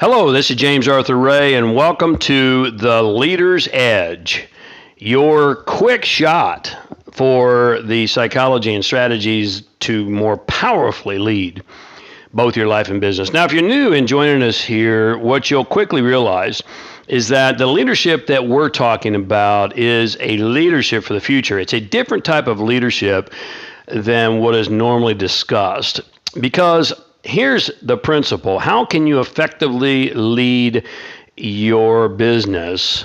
Hello, this is James Arthur Ray, and welcome to The Leader's Edge, your quick shot for the psychology and strategies to more powerfully lead both your life and business. Now, if you're new and joining us here, what you'll quickly realize is that the leadership that we're talking about is a leadership for the future. It's a different type of leadership than what is normally discussed, because here's the principle. How can you effectively lead your business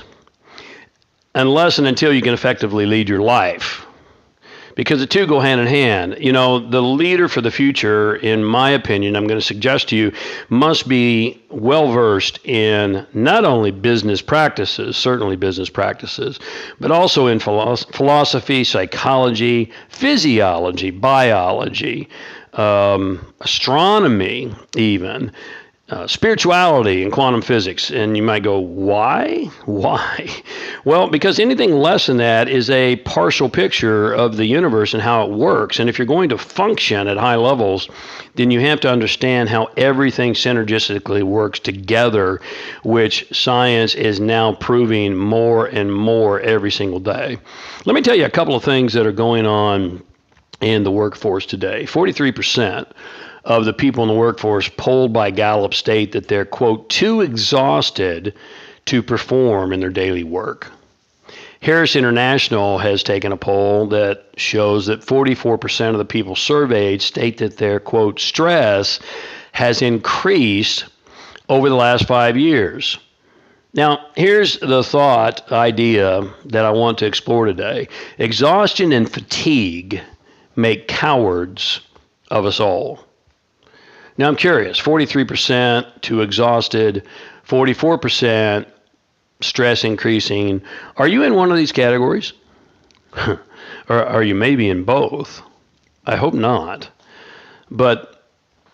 unless and until you can effectively lead your life? Because the two go hand in hand. You know, the leader for the future, in my opinion, I'm going to suggest to you, must be well-versed in not only business practices, certainly business practices, but also in philosophy, psychology, physiology, biology, astronomy even, spirituality and quantum physics. And you might go, why? Why? Well, because anything less than that is a partial picture of the universe and how it works. And if you're going to function at high levels, then you have to understand how everything synergistically works together, which science is now proving more and more every single day. Let me tell you a couple of things that are going on in the workforce today. 43% of the people in the workforce polled by Gallup state that they're, quote, too exhausted to perform in their daily work. Harris International has taken a poll that shows that 44% of the people surveyed state that their, quote, stress has increased over the last 5 years. Now, here's the thought idea that I want to explore today. Exhaustion and fatigue make cowards of us all. Now, I'm curious, 43% to exhausted, 44% stress increasing. Are you in one of these categories? Or are you maybe in both? I hope not. But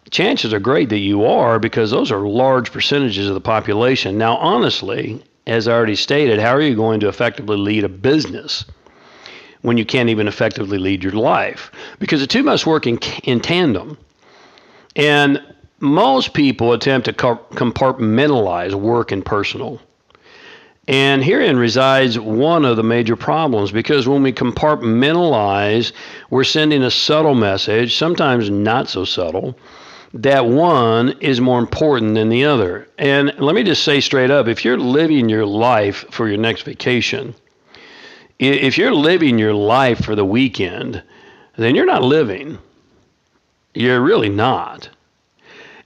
chances are great that you are, because those are large percentages of the population. Now, honestly, as I already stated, how are you going to effectively lead a business when you can't even effectively lead your life? Because the two must work in tandem. And most people attempt to compartmentalize work and personal. And herein resides one of the major problems, because when we compartmentalize, we're sending a subtle message, sometimes not so subtle, that one is more important than the other. And let me just say straight up, if you're living your life for your next vacation, if you're living your life for the weekend, then you're not living. You're really not.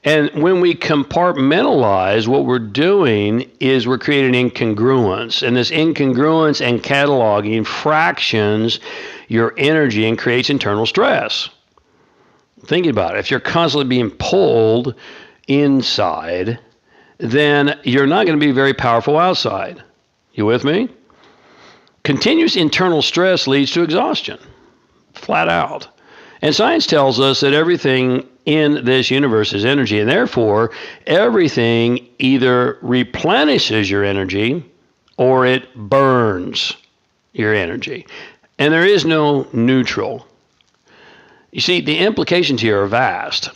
And when we compartmentalize, what we're doing is we're creating incongruence. And this incongruence and cataloging fractions your energy and creates internal stress. Think about it. If you're constantly being pulled inside, then you're not going to be very powerful outside. You with me? Continuous internal stress leads to exhaustion, flat out. And science tells us that everything in this universe is energy, and therefore everything either replenishes your energy or it burns your energy. And there is no neutral. You see, the implications here are vast.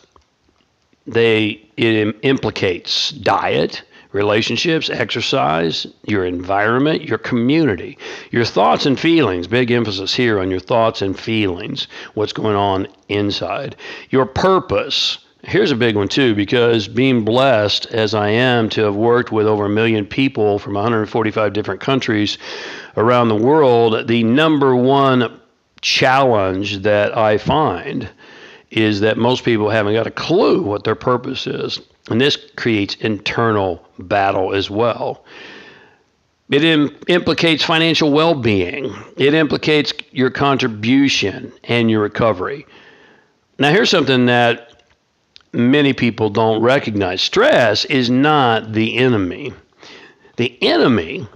It implicates diet, relationships, exercise, your environment, your community, your thoughts and feelings. Big emphasis here on your thoughts and feelings, what's going on inside. Your purpose. Here's a big one too, because being blessed as I am to have worked with over 1 million people from 145 different countries around the world, the number one challenge that I find is that most people haven't got a clue what their purpose is. And this creates internal battle as well. It implicates financial well-being. It implicates your contribution and your recovery. Now, here's something that many people don't recognize. Stress is not the enemy. The enemy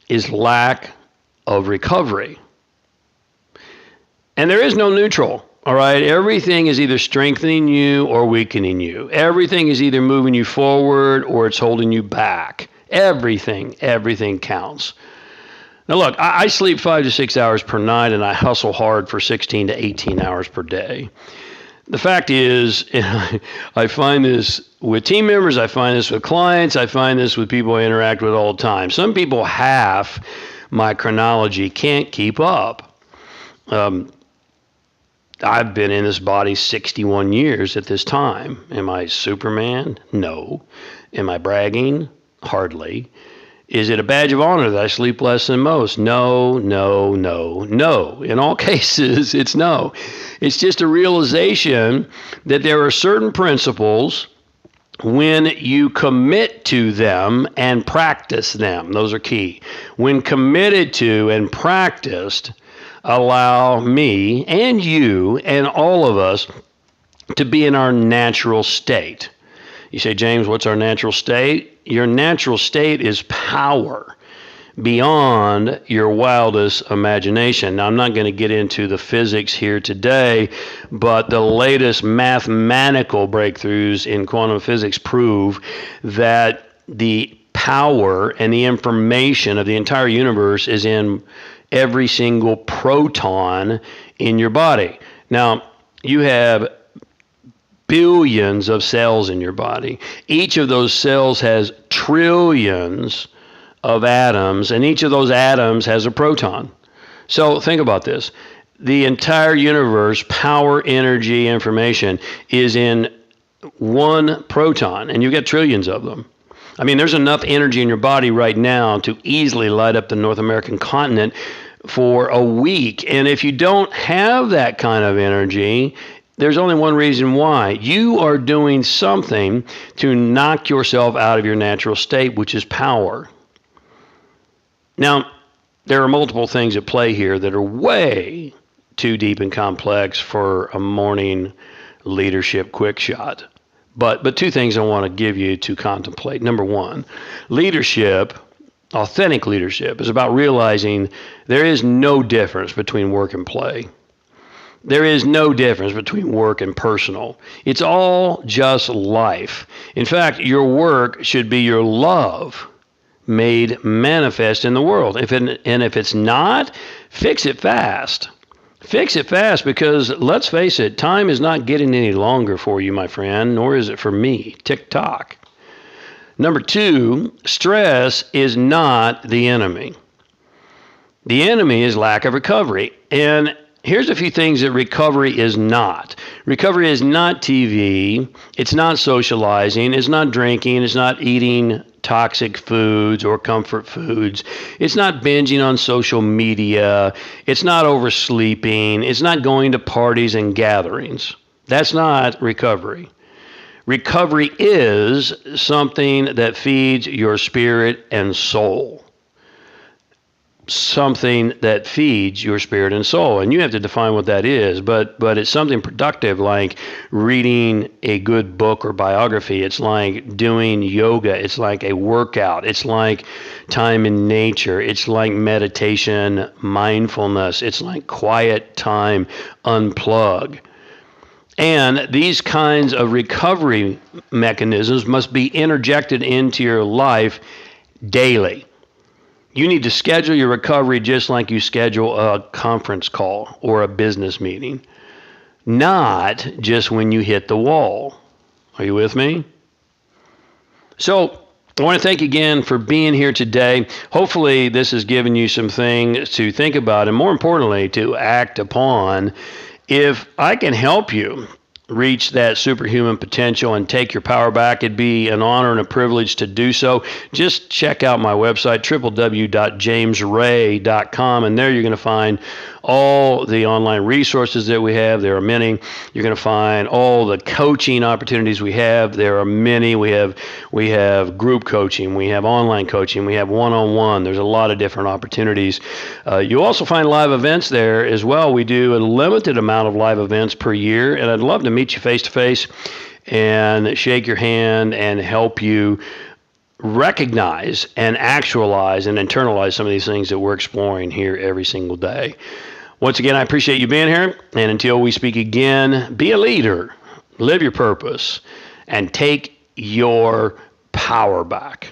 is lack of recovery. And there is no neutral. All right, everything is either strengthening you or weakening you. Everything is either moving you forward or it's holding you back. Everything counts. Now look, I sleep 5 to 6 hours per night and I hustle hard for 16 to 18 hours per day. The fact is, I find this with team members, I find this with clients, I find this with people I interact with all the time. Some people, half my chronology can't keep up. I've been in this body 61 years at this time. Am I Superman? No. Am I bragging? Hardly. Is it a badge of honor that I sleep less than most? No, no, no, no. In all cases, it's no. It's just a realization that there are certain principles when you commit to them and practice them. Those are key. When committed to and practiced, allow me and you and all of us to be in our natural state. You say, James, what's our natural state? Your natural state is power beyond your wildest imagination. Now, I'm not going to get into the physics here today, but the latest mathematical breakthroughs in quantum physics prove that the power and the information of the entire universe is in every single proton in your body. Now, you have billions of cells in your body. Each of those cells has trillions of atoms, and each of those atoms has a proton. So think about this. The entire universe, power, energy, information is in one proton, and you get trillions of them. I mean, there's enough energy in your body right now to easily light up the North American continent for a week. And if you don't have that kind of energy, there's only one reason why. You are doing something to knock yourself out of your natural state, which is power. Now, there are multiple things at play here that are way too deep and complex for a morning leadership quick shot. But two things I want to give you to contemplate. Number one, leadership, authentic leadership, is about realizing there is no difference between work and play. There is no difference between work and personal. It's all just life. In fact, your work should be your love made manifest in the world. If it's not, fix it fast. Fix it fast, because let's face it, time is not getting any longer for you, my friend, nor is it for me. Tick-tock. Number two, stress is not the enemy. The enemy is lack of recovery. And here's a few things that recovery is not. Recovery is not TV. It's not socializing. It's not drinking. It's not eating toxic foods or comfort foods. It's not binging on social media. It's not oversleeping. It's not going to parties and gatherings. That's not recovery. Recovery is something that feeds your spirit and soul. Something that feeds your spirit and soul. And you have to define what that is, but it's something productive, like reading a good book or biography. It's like doing yoga. It's like a workout. It's like time in nature. It's like meditation, mindfulness. It's like quiet time, unplug. And these kinds of recovery mechanisms must be interjected into your life daily. You need to schedule your recovery just like you schedule a conference call or a business meeting, not just when you hit the wall. Are you with me? So I want to thank you again for being here today. Hopefully this has given you some things to think about and, more importantly, to act upon. If I can help you reach that superhuman potential and take your power back, it'd be an honor and a privilege to do so. Just check out my website, www.jamesray.com, and there you're going to find all the online resources that we have. There are many. You're going to find all the coaching opportunities we have. There are many. We have group coaching. We have online coaching. We have one-on-one. There's a lot of different opportunities. You'll also find live events there as well. We do a limited amount of live events per year, and I'd love to meet you face-to-face and shake your hand and help you recognize and actualize and internalize some of these things that we're exploring here every single day. Once again, I appreciate you being here, and until we speak again, be a leader, live your purpose, and take your power back.